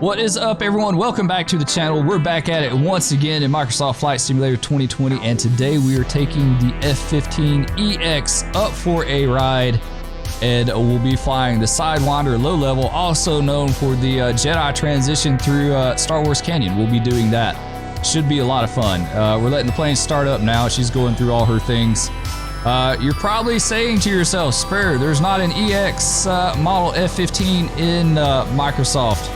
What is up, everyone? Welcome back to the channel. We're back at it once again in Microsoft Flight Simulator 2020, and today we are taking the F-15EX up for a ride, and we'll be flying the Sidewinder low level, also known for the Jedi transition through Star Wars Canyon. We'll be doing that. Should be a lot of fun. We're letting the plane start up now. She's going through all her things. You're probably saying to yourself, Spur, there's not an EX model F-15 in Microsoft.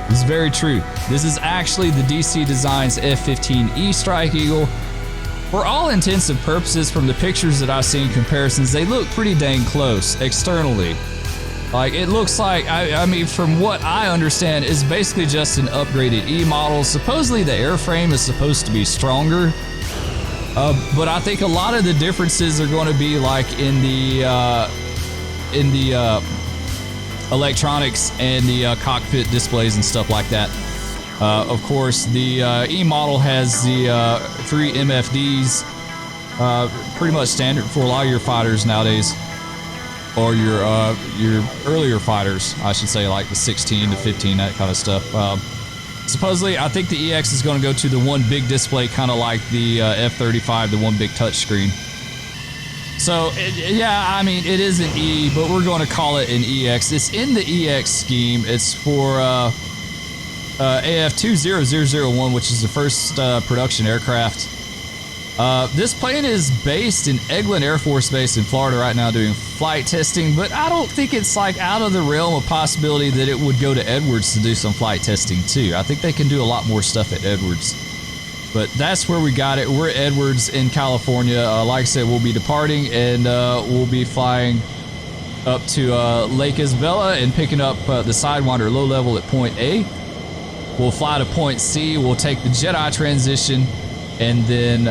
This is very true. This is actually the DC Designs F-15E Strike Eagle. For all intents and purposes, from the pictures that I've seen comparisons, they look pretty dang close externally. Like, it looks like, I mean, from what I understand, it's basically just an upgraded E model. Supposedly the airframe is supposed to be stronger, but I think a lot of the differences are going to be like in the electronics and the cockpit displays and stuff like that. Of course, the E model has the 3 MFDs, pretty much standard for a lot of your fighters nowadays, or your earlier fighters, I should say, like the 16 to 15, that kind of stuff. Supposedly, I think the EX is going to go to the one big display, kind of like the F-35, the one big touch screen. So, yeah, I mean, it is an E, but we're going to call it an EX. It's in the EX scheme. It's for AF20001, which is the first production aircraft. This plane is based in Eglin Air Force Base in Florida right now doing flight testing, but I don't think it's like out of the realm of possibility that it would go to Edwards to do some flight testing too. I think they can do a lot more stuff at Edwards. But that's where we got it. We're at Edwards in California. Like I said, we'll be departing, and we'll be flying up to Lake Isabella and picking up the Sidewinder low level at point A. We'll fly to point C. We'll take the Jedi transition, and then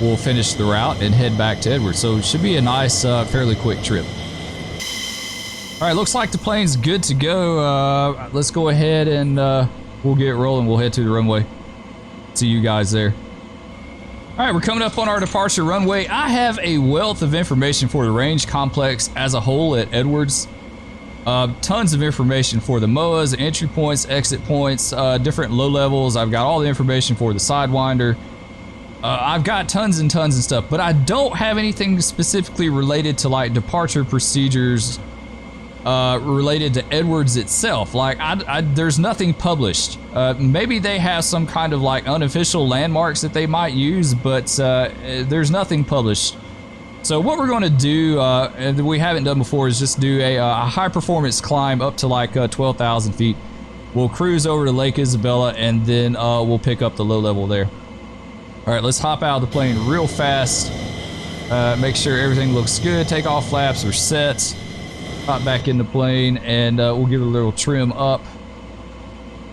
we'll finish the route and head back to Edwards. So it should be a nice, fairly quick trip. All right, looks like the plane's good to go. Let's go ahead and we'll get rolling. We'll head to the runway. See you guys there. All right, we're coming up on our departure runway. I have a wealth of information for the range complex as a whole at Edwards. Tons of information for the MOAs, entry points, exit points, different low levels. I've got all the information for the Sidewinder. I've got tons and tons of stuff, but I don't have anything specifically related to like departure procedures related to Edwards itself. Like, there's nothing published. Maybe they have some kind of like unofficial landmarks that they might use, but there's nothing published. So what we're going to do, and we haven't done before, is just do a high performance climb up to like 12,000 feet. We'll cruise over to Lake Isabella, and then we'll pick up the low level there. All right, let's hop out of the plane real fast. Make sure everything looks good. Take off flaps are set. Hop back in the plane, and we'll give it a little trim up,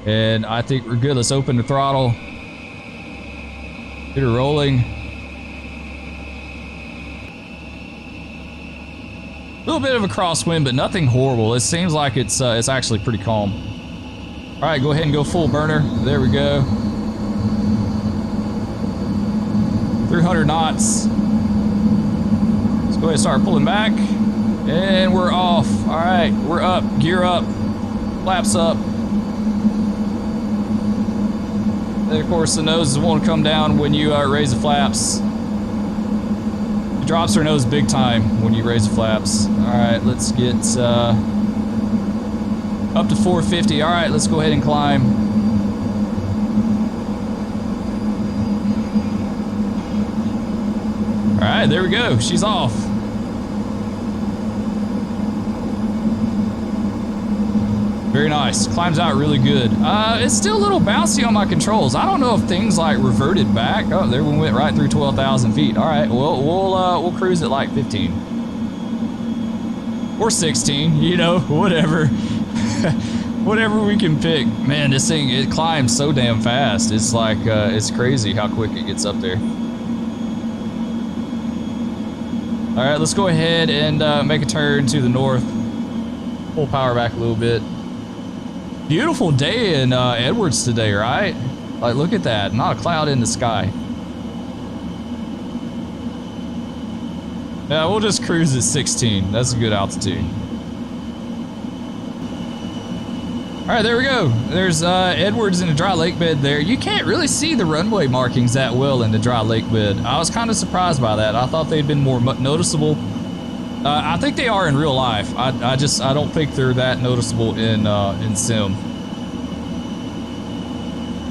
and I think we're good. Let's open the throttle, get her rolling. A little bit of a crosswind, but nothing horrible. It seems like it's actually pretty calm. All right, go ahead and go full burner. There we go. 300 knots. Let's go ahead and start pulling back. And we're off. All right, we're up. Gear up. Flaps up. And of course, the noses won't come down when you raise the flaps. It drops her nose big time when you raise the flaps. All right, let's get up to 450. All right, let's go ahead and climb. All right, there we go. She's off. Very nice. Climbs out really good. It's still a little bouncy on my controls. I don't know if things like reverted back. Oh, there we went right through 12,000 feet. All right, well, we'll cruise at like 15 or 16. You know, whatever, whatever we can pick. Man, this thing, it climbs so damn fast. It's like it's crazy how quick it gets up there. All right, let's go ahead and make a turn to the north. Pull power back a little bit. Beautiful day in Edwards today, right? Like, look at that. Not a cloud in the sky. Yeah, we'll just cruise at 16. That's a good altitude. All right, there we go. There's Edwards in the dry lake bed there. You can't really see the runway markings that well in the dry lake bed. I was kind of surprised by that. I thought they'd been more noticeable. I think they are in real life. I don't think they're that noticeable in sim.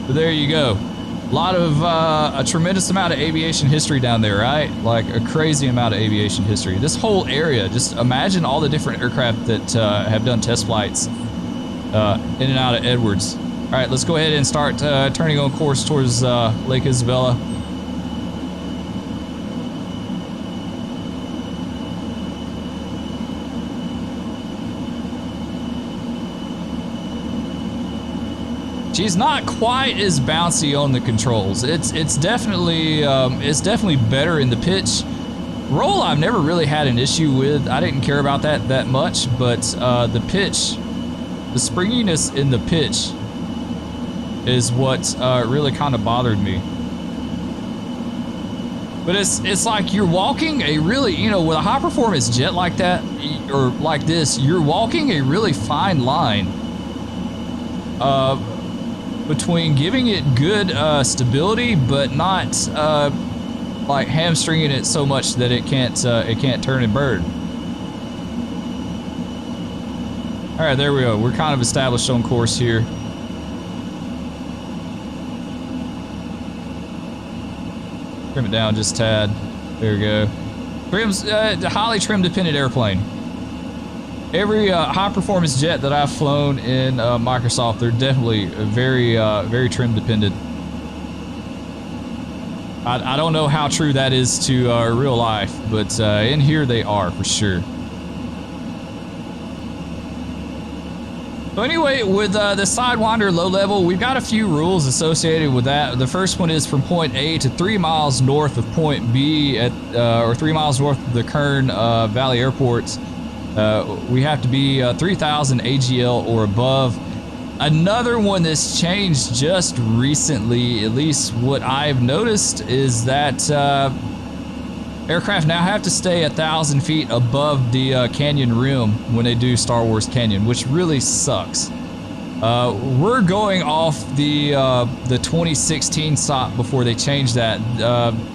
But there you go. A tremendous amount of aviation history down there, right? Like a crazy amount of aviation history. This whole area, just imagine all the different aircraft that have done test flights in and out of Edwards. All right, let's go ahead and start turning on course towards Lake Isabella. She's not quite as bouncy on the controls. It's definitely better in the pitch. Roll I've never really had an issue with. I didn't care about that much, but the pitch, the springiness in the pitch is what really kind of bothered me. But it's like you're walking a really, you know, with a high performance jet like that or like this, you're walking a really fine line between giving it good stability, but not like hamstringing it so much that it can't turn and burn. All right, there we go. We're kind of established on course here. Trim it down just a tad. There we go. Trim's a highly trim dependent airplane. Every high-performance jet that I've flown in Microsoft, they're definitely very trim dependent. I don't know how true that is to real life, but in here they are for sure. So anyway, with the Sidewinder low level, we've got a few rules associated with that. The first one is from point A to 3 miles north of point B, or 3 miles north of the Kern Valley Airport. We have to be 3,000 AGL or above. Another one that's changed just recently, at least what I've noticed, is that aircraft now have to stay 1,000 feet above the canyon rim when they do Star Wars Canyon, which really sucks. We're going off the 2016 SOP before they changed that.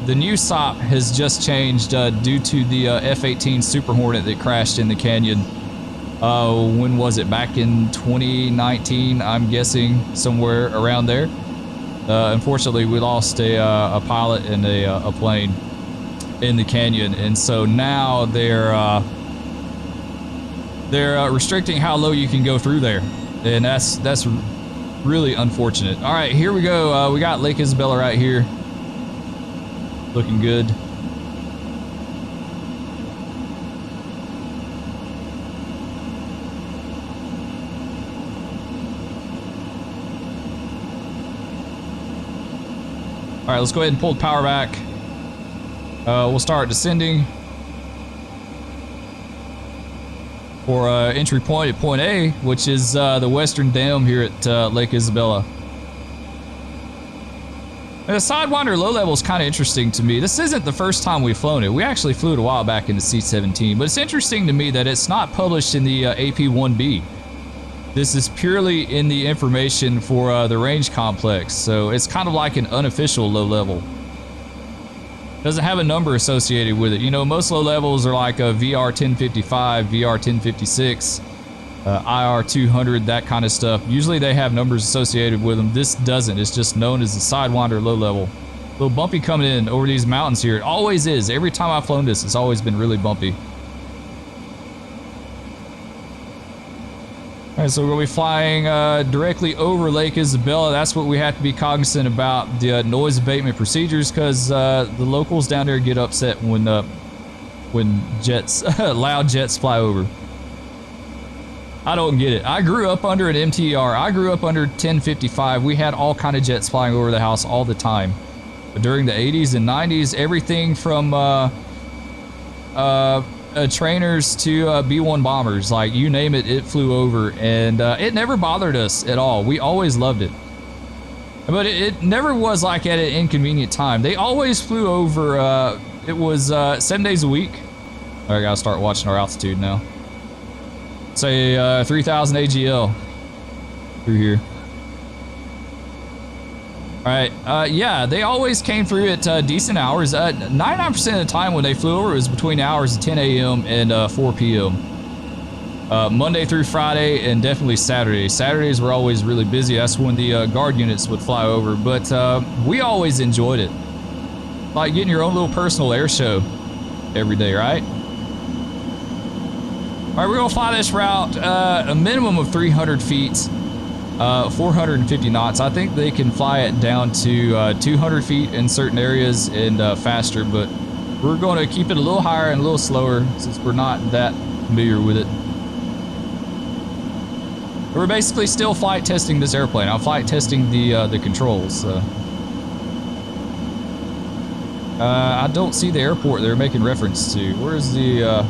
The new SOP has just changed due to the F-18 Super Hornet that crashed in the canyon. When was it? Back in 2019, I'm guessing, somewhere around there. Unfortunately, we lost a pilot and a plane in the canyon, and so now they're restricting how low you can go through there. And that's really unfortunate. All right, here we go. We got Lake Isabella right here. Looking good. All right, let's go ahead and pull the power back. We'll start descending for entry point at point A, which is the western dam here at Lake Isabella. And the Sidewinder low level is kind of interesting to me. This isn't the first time we've flown it. We actually flew it a while back in the C-17, but it's interesting to me that it's not published in the AP-1B. This is purely in the information for the range complex, so it's kind of like an unofficial low level. Doesn't have a number associated with it. You know, most low levels are like a VR-1055, VR-1056, IR-200, that kind of stuff. Usually they have numbers associated with them. This doesn't. It's just known as the Sidewinder low level. A little bumpy coming in over these mountains here. It always is. Every time I've flown this, it's always been really bumpy. All right, so we're going to be flying directly over Lake Isabella. That's what we have to be cognizant about, the noise abatement procedures, because the locals down there get upset when jets, loud jets fly over. I don't get it. I grew up under an MTR. I grew up under 1055. We had all kind of jets flying over the house all the time. But during the 80s and 90s, everything from trainers to B-1 bombers, like you name it, it flew over, and it never bothered us at all. We always loved it. But it never was like at an inconvenient time. They always flew over, it was 7 days a week. I gotta start watching our altitude now. Say 3,000 AGL through here. All right, yeah, they always came through at decent hours. 99% of the time when they flew over, it was between the hours of 10 a.m. and 4 p.m. Monday through Friday, and definitely Saturday. Saturdays were always really busy. That's when the guard units would fly over, but we always enjoyed it. Like getting your own little personal air show every day, right? All right, we're gonna fly this route a minimum of 300 feet, 450 knots. I think they can fly it down to 200 feet in certain areas and faster, but we're gonna keep it a little higher and a little slower since we're not that familiar with it. We're basically still flight testing this airplane. I'm flight testing the controls. I don't see the airport they're making reference to. Where's the?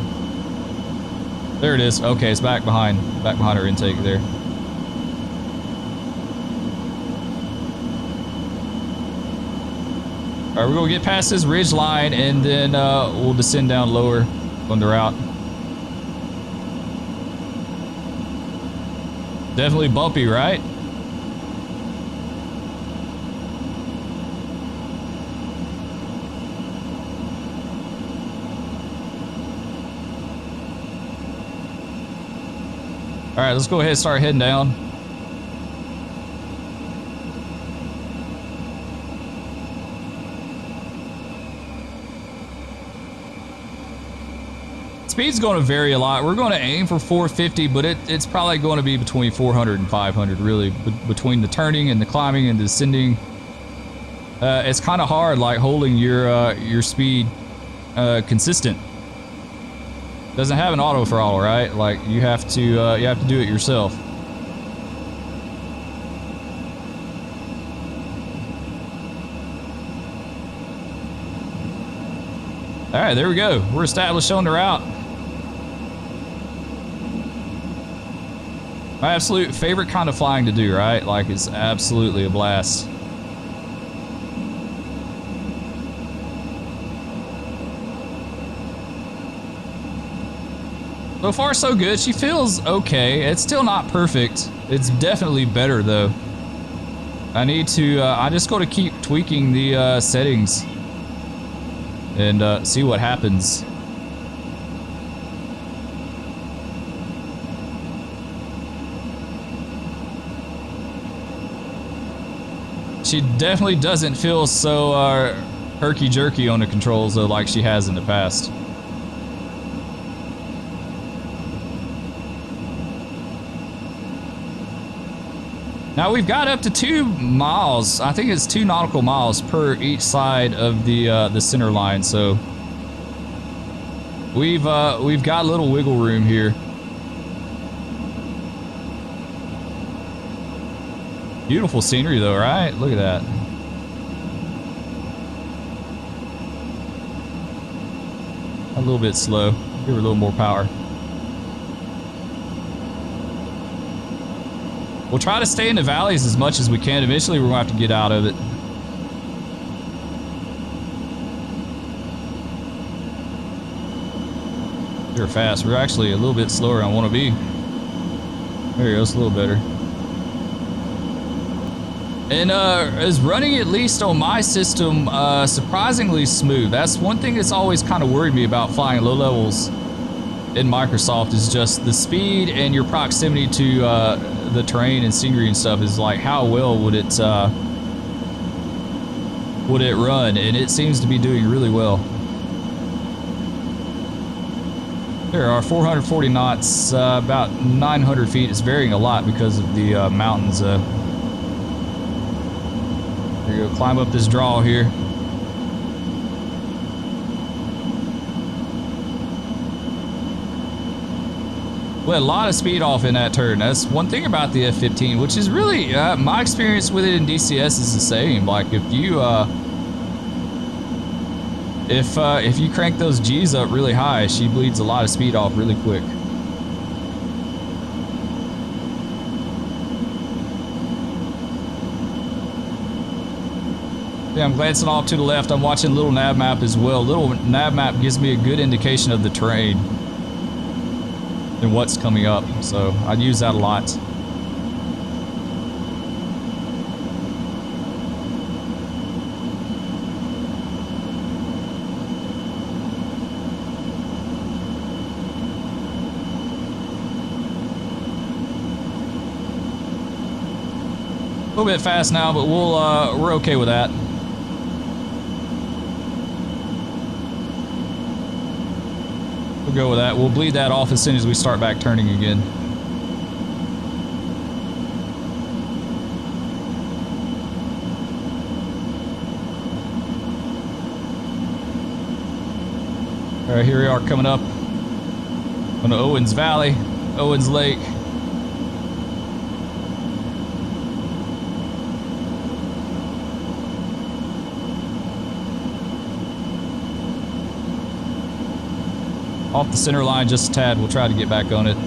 There it is. Okay, it's back behind our intake there. All right, we're gonna get past this ridge line and then we'll descend down lower on the route. Definitely bumpy, right? All right, let's go ahead and start heading down. Speed's going to vary a lot. We're going to aim for 450, but it's probably going to be between 400 and 500, really, between the turning and the climbing and descending. It's kind of hard, like holding your speed consistent. Doesn't have an auto throttle, right? Like you have to do it yourself. All right, there we go. We're established on the route. My absolute favorite kind of flying to do, right? Like it's absolutely a blast. So far, so good. She feels okay. It's still not perfect. It's definitely better, though. I need to, I just got to keep tweaking the settings and see what happens. She definitely doesn't feel so herky-jerky on the controls, though, like she has in the past. Now we've got up to 2 miles. I think it's 2 nautical miles per each side of the center line. So we've got a little wiggle room here. Beautiful scenery though, right? Look at that. A little bit slow. Give her a little more power. We'll try to stay in the valleys as much as we can. Eventually, we're going to have to get out of it. You're fast. We're actually a little bit slower than I want to be. There you go. It's a little better. And is running, at least on my system, surprisingly smooth. That's one thing that's always kind of worried me about flying low levels in Microsoft, is just the speed and your proximity to the terrain and scenery and stuff. Is like, how well would it run? And it seems to be doing really well. There are 440 knots, about 900 feet. It's varying a lot because of the mountains. There you go, climb up this draw here. Let a lot of speed off in that turn. That's one thing about the F-15, which is really, my experience with it in DCS is the same. Like if you crank those G's up really high, she bleeds a lot of speed off really quick. Yeah, I'm glancing off to the left. I'm watching little nav map as well. Little nav map gives me a good indication of the terrain and what's coming up, so I'd use that a lot. A little bit fast now, but we're okay with that. We'll go with that. We'll bleed that off as soon as we start back turning again. All right, here we are coming up on the Owens Valley, Owens Lake. Off the center line just a tad. We'll try to get back on it.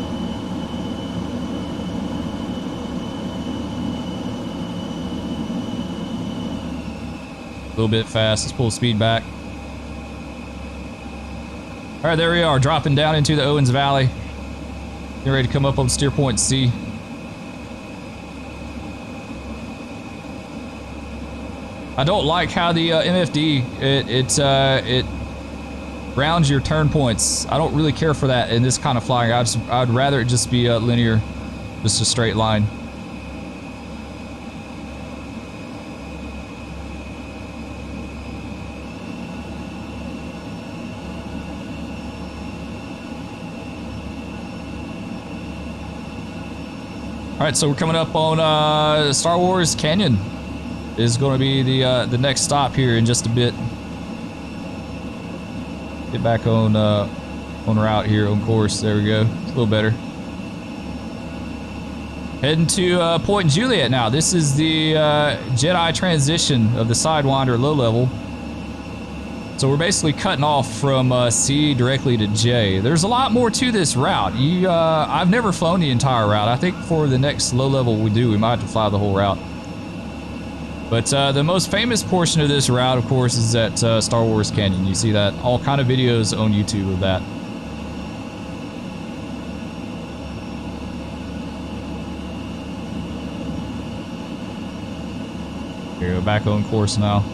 A little bit fast. Let's pull the speed back. All right, there we are, dropping down into the Owens Valley. Getting ready to come up on steer point C. I don't like how the MFD it rounds your turn points. I don't really care for that in this kind of flying. I'd rather it just be linear, just a straight line. All right, so we're coming up on Star Wars Canyon. Is going to be the next stop here in just a bit. Get back on route here, on course. There we go. It's a little better. Heading to Point Juliet now. This is the Jedi transition of the Sidewinder low level. So we're basically cutting off from C directly to J. There's a lot more to this route. I've never flown the entire route. I think for the next low level we might have to fly the whole route. But the most famous portion of this route, of course, is at Star Wars Canyon. You see that, all kind of videos on YouTube of that. Here we go, back on course now.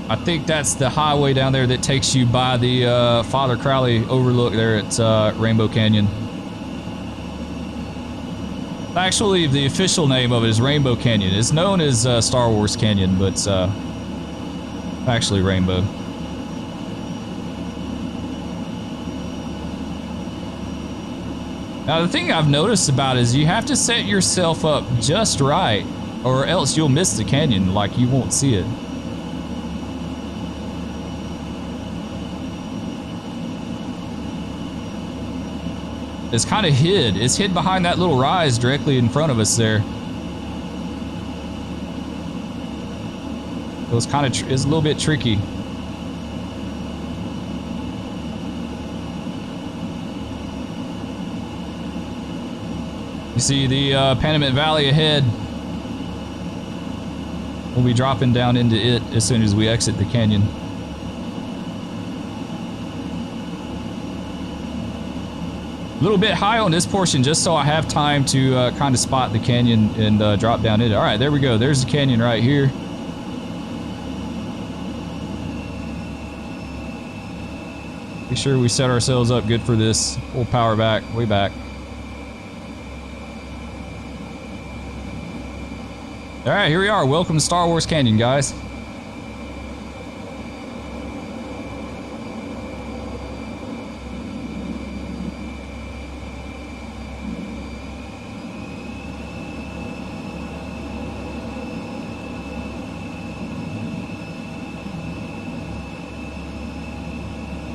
I think that's the highway down there that takes you by the Father Crowley overlook there at Rainbow Canyon. Actually, the official name of it is Rainbow Canyon. It's known as Star Wars Canyon, but actually Rainbow. Now, the thing I've noticed about it is you have to set yourself up just right, or else you'll miss the canyon, like you won't see it. It's kind of hid. It's hid behind that little rise directly in front of us there. So it's a little bit tricky. You see the Panamint Valley ahead. We'll be dropping down into it as soon as we exit the canyon. A little bit high on this portion just so I have time to kind of spot the canyon and drop down in it. All right, there we go. There's the canyon right here. Make sure we set ourselves up good for this. We'll power back, way back. All right, here we are. Welcome to Star Wars Canyon, guys.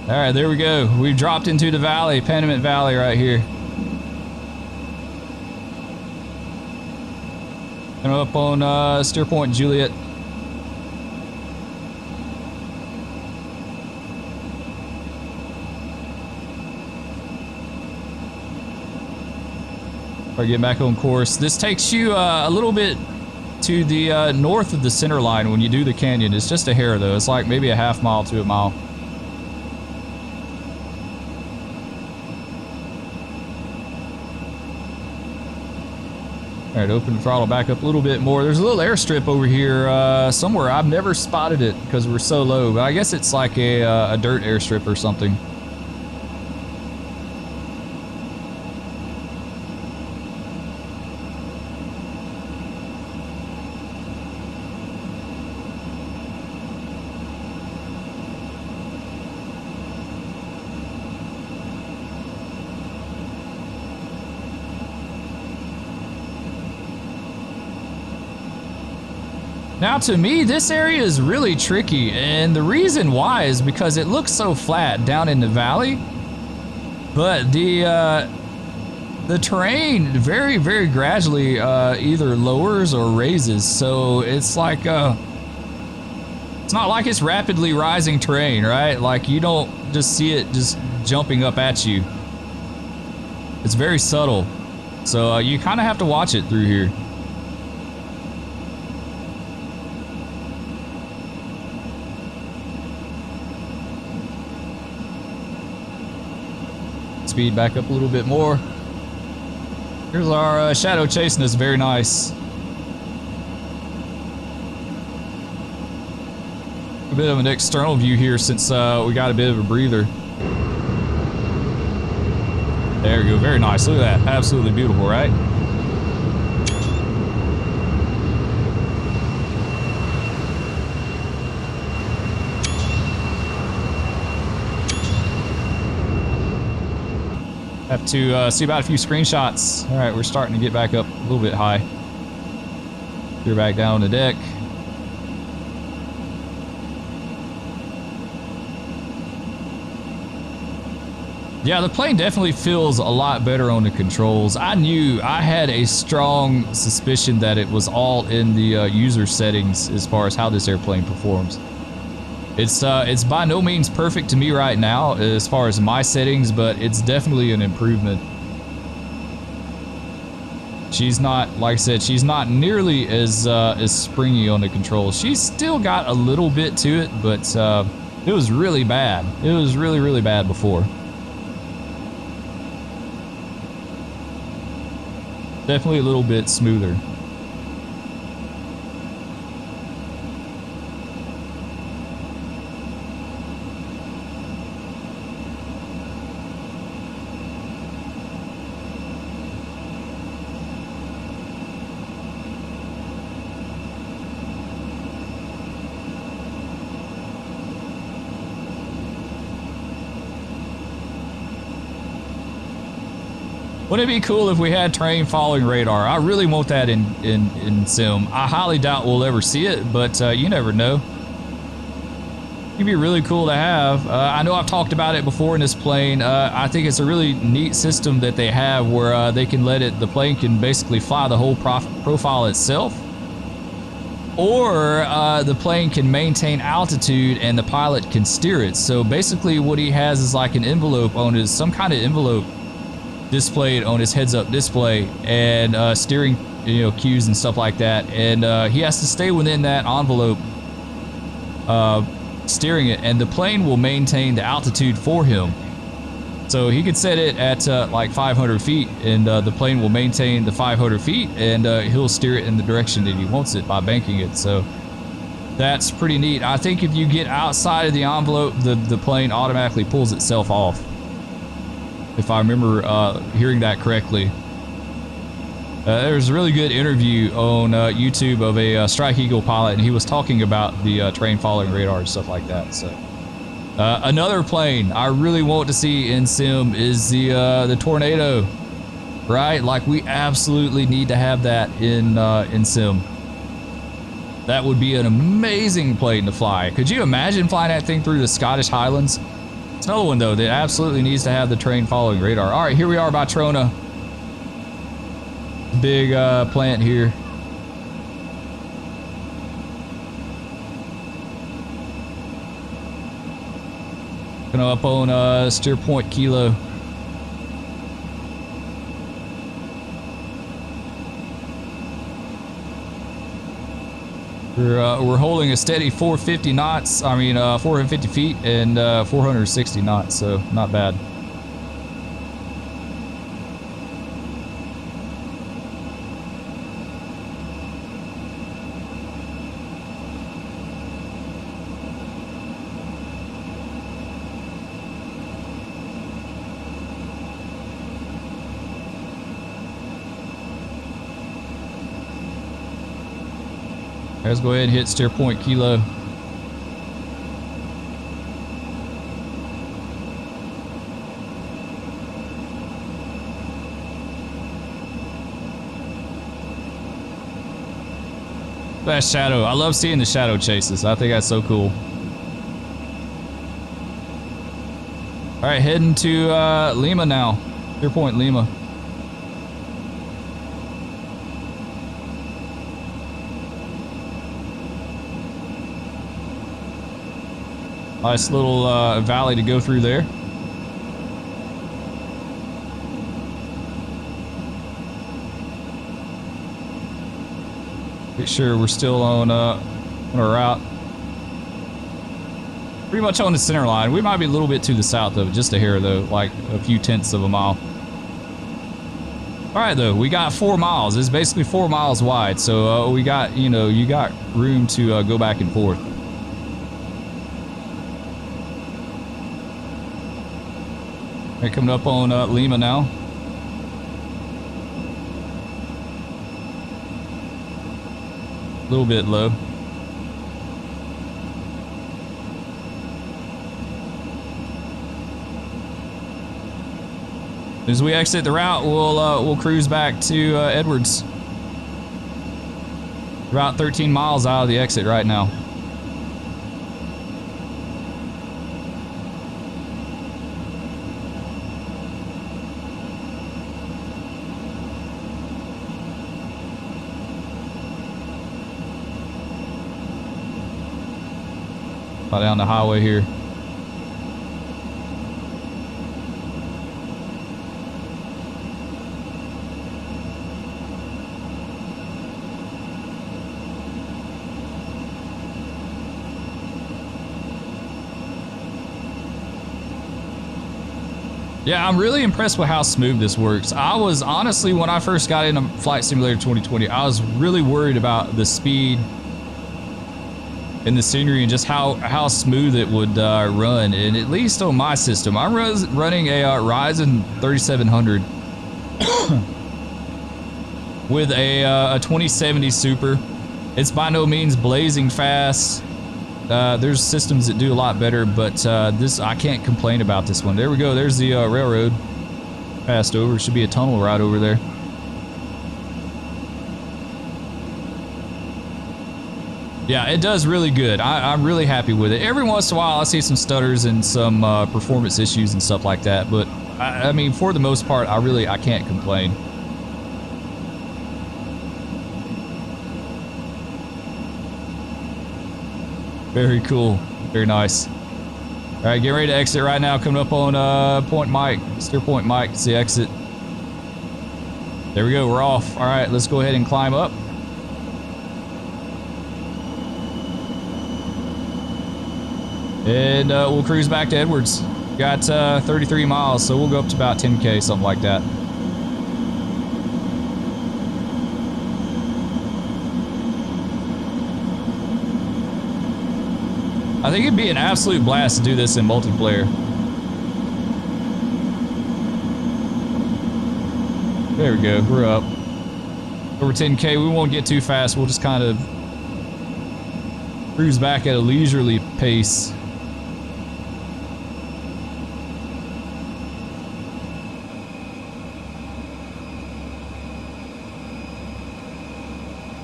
All right, there we go. We've dropped into the valley, Panamint Valley right here. And up on steer point Juliet. Or get back on course. This takes you a little bit to the north of the center line when you do the canyon. It's just a hair though. It's like maybe a half mile to a mile. All right, open the throttle back up a little bit more. There's a little airstrip over here somewhere. I've never spotted it because we're so low, but I guess it's like a dirt airstrip or something. Now, to me, this area is really tricky, and the reason why is because it looks so flat down in the valley, but the terrain very, very gradually either lowers or raises, so it's like it's not like it's rapidly rising terrain, right? Like you don't just see it just jumping up at you. It's very subtle, so you kind of have to watch it through here. Speed back up a little bit more. Here's our shadow chasing us, very nice. A bit of an external view here since we got a bit of a breather. There we go, very nice. Look at that, absolutely beautiful, right? Have to see about a few screenshots. All right, we're starting to get back up a little bit high. We're back down on the deck. Yeah, the plane definitely feels a lot better on the controls. I had a strong suspicion that it was all in the user settings as far as how this airplane performs. It's by no means perfect to me right now as far as my settings, but it's definitely an improvement. She's not, like I said, she's not nearly as springy on the controls. She's still got a little bit to it, but it was really bad. It was really, really bad before. Definitely a little bit smoother. Wouldn't it be cool if we had terrain following radar? I really want that in Sim. I highly doubt we'll ever see it, but you never know. It'd be really cool to have. I know I've talked about it before in this plane. I think it's a really neat system that they have where they can the plane can basically fly the whole profile itself. Or the plane can maintain altitude and the pilot can steer it. So basically what he has is like an envelope on his, some kind of envelope displayed on his heads-up display, and steering, cues and stuff like that, and he has to stay within that envelope, steering it, and the plane will maintain the altitude for him. So he could set it at like 500 feet, and the plane will maintain the 500 feet, and he'll steer it in the direction that he wants it by banking it. So that's pretty neat. I think if you get outside of the envelope, the plane automatically pulls itself off, if I remember hearing that correctly. There's a really good interview on YouTube of a Strike Eagle pilot, and he was talking about the terrain following radar and stuff like that. So another plane I really want to see in Sim is the Tornado, right? Like, we absolutely need to have that in Sim. That would be an amazing plane to fly. Could you imagine flying that thing through the Scottish Highlands? It's another one though that absolutely needs to have the terrain following radar. All right, here we are by Trona. Big plant here. Gonna up on steer point Kilo. We're holding a steady 450 knots. I mean, 450 feet and 460 knots, so not bad. Let's go ahead and hit steer point kilo. That shadow. I love seeing the shadow chases. I think that's so cool. All right, heading to Lima now. Steer point Lima. Nice little valley to go through there. Make sure we're still on our route. Pretty much on the center line. We might be a little bit to the south of it, just a hair though, like a few tenths of a mile. All right though, we got 4 miles. It's basically 4 miles wide, so we got, you know, you got room to go back and forth. All right, coming up on Lima now. A little bit low. As we exit the route, we'll cruise back to Edwards. About 13 miles out of the exit right now. Down the highway here. Yeah, I'm really impressed with how smooth this works. I was honestly, when I first got into Flight Simulator 2020, I was really worried about the speed and the scenery and just how smooth it would run. And at least on my system, I'm running a Ryzen 3700 with a 2070 Super. It's by no means blazing fast. There's systems that do a lot better, but this, I can't complain about this one. There we go. There's the railroad. Passed over. Should be a tunnel right over there. Yeah, it does really good. I'm really happy with it. Every once in a while, I see some stutters and some performance issues and stuff like that. But I mean, for the most part, I can't complain. Very cool. Very nice. All right, get ready to exit right now. Coming up on Point Mike. Steer Point Mike. It's the exit. There we go. We're off. All right, let's go ahead and climb up. And we'll cruise back to Edwards. Got 33 miles, so we'll go up to about 10K, something like that. I think it'd be an absolute blast to do this in multiplayer. There we go, we're up. Over 10K, we won't get too fast. We'll just kind of cruise back at a leisurely pace.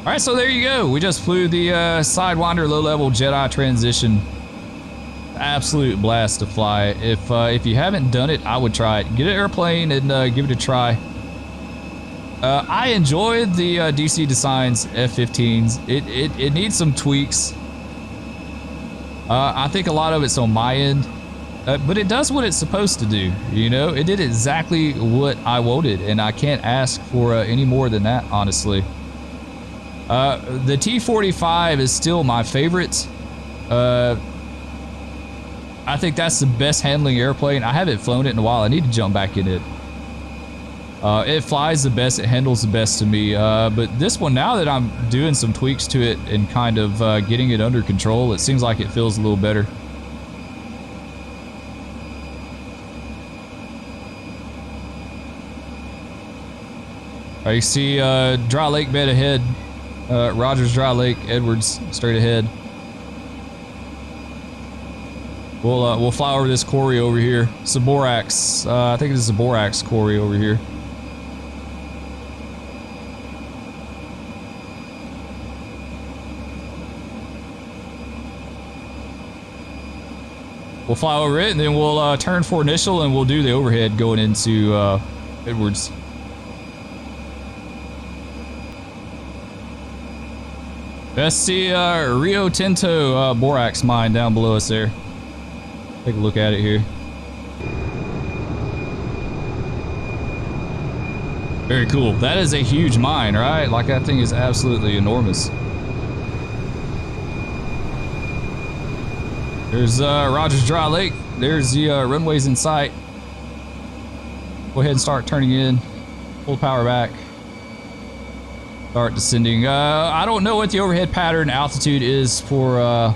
All right, so there you go. We just flew the Sidewinder low-level Jedi transition. Absolute blast to fly. If you haven't done it, I would try it. Get an airplane and give it a try. I enjoyed the DC Designs F-15s. It needs some tweaks. I think a lot of it's on my end, but it does what it's supposed to do. You know, it did exactly what I wanted, and I can't ask for any more than that, honestly. The T-45 is still my favorite. I think that's the best handling airplane. I haven't flown it in a while. I need to jump back in it. It flies the best, it handles the best to me. But this one, now that I'm doing some tweaks to it and kind of getting it under control, it seems like it feels a little better. You see Dry Lake bed ahead. Rogers, Dry Lake, Edwards straight ahead. We'll fly over this quarry over here. Zaborax. I think it's a Zaborax quarry over here. We'll fly over it and then we'll turn for initial and we'll do the overhead going into Edwards. That's the Rio Tinto borax mine down below us there. Take a look at it here. Very cool. That is a huge mine, right? Like, that thing is absolutely enormous. There's Rogers Dry Lake. There's the runways in sight. Go ahead and start turning in. Pull power back. Start descending. I don't know what the overhead pattern altitude is for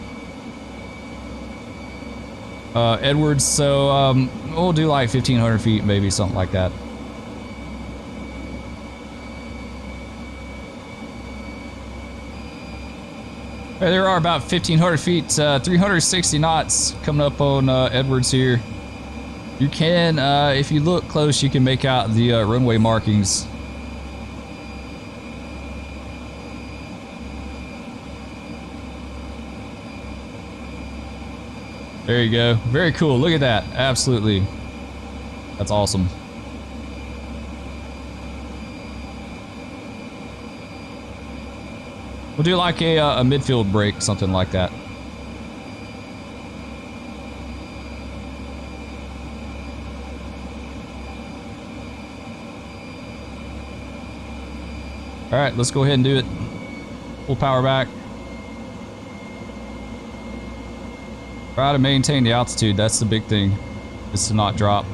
Edwards, so we'll do like 1,500 feet, maybe something like that. There are about 1,500 feet, 360 knots coming up on Edwards here. You can, if you look close, you can make out the runway markings. There you go. Very cool. Look at that. Absolutely. That's awesome. We'll do like a midfield break, something like that. All right, let's go ahead and do it. Full power back. Try to maintain the altitude. That's the big thing, is to not drop.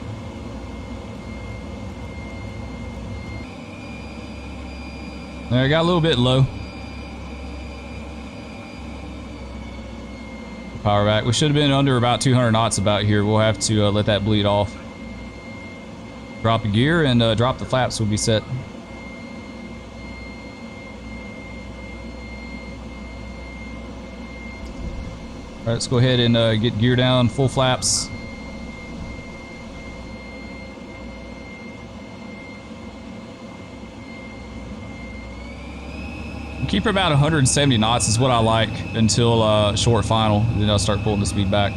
There, I got a little bit low. Power back. We should have been under about 200 knots about here. We'll have to let that bleed off. Drop the gear and drop the flaps will be set. All right, let's go ahead and get gear down, full flaps. Keep her about 170 knots is what I like until short final. Then I'll start pulling the speed back.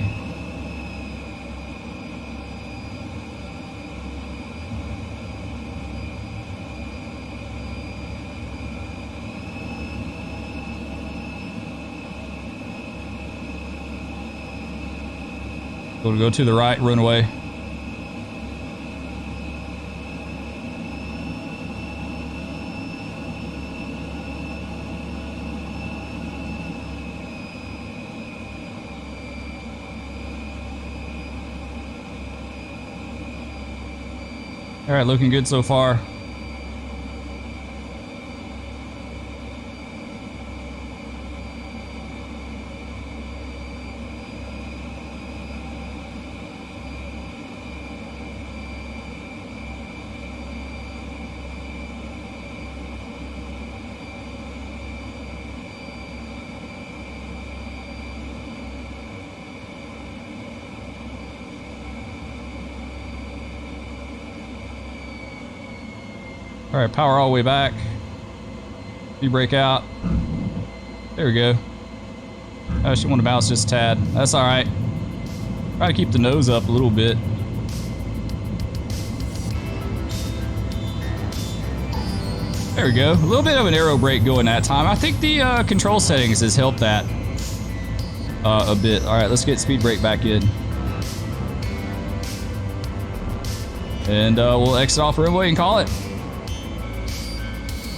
We'll go to the right runway. All right, looking good so far. All right, power all the way back. Brake out. There we go. I just want to bounce just a tad. That's all right. Try to keep the nose up a little bit. There we go. A little bit of an aero brake going that time. I think the control settings has helped that a bit. All right, let's get speed brake back in. And we'll exit off runway and call it.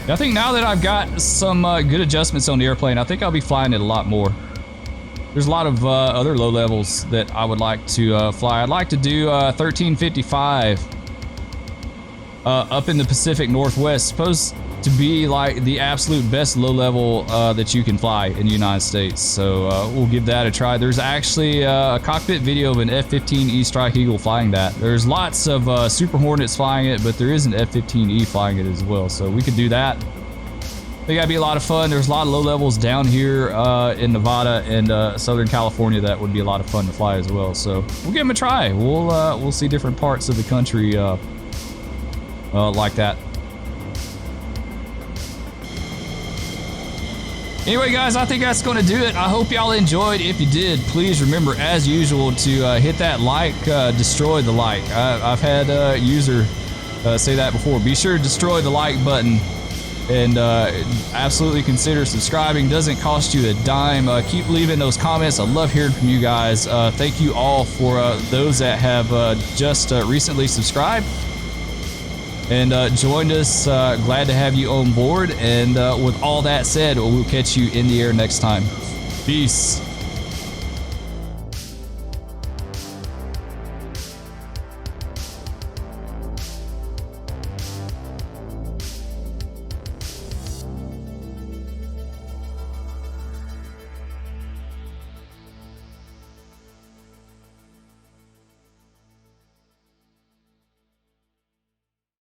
I think now that I've got some good adjustments on the airplane, I think I'll be flying it a lot more. There's a lot of other low levels that I would like to fly. I'd like to do 1355 up in the Pacific Northwest. Supposed to be like the absolute best low level that you can fly in the United States. So we'll give that a try. There's actually a cockpit video of an F-15E Strike Eagle flying that. There's lots of Super Hornets flying it, but there is an F-15E flying it as well. So we could do that. I think that'd be a lot of fun. There's a lot of low levels down here in Nevada and Southern California that would be a lot of fun to fly as well. So we'll give them a try. We'll see different parts of the country like that. Anyway, guys, I think that's going to do it. I hope y'all enjoyed. If you did, please remember, as usual, to hit that like, destroy the like. I've had a user say that before. Be sure to destroy the like button. And absolutely consider subscribing. Doesn't cost you a dime. Keep leaving those comments. I love hearing from you guys. Thank you all for those that have just recently subscribed and joined us. Glad to have you on board. And with all that said, we'll catch you in the air next time. Peace.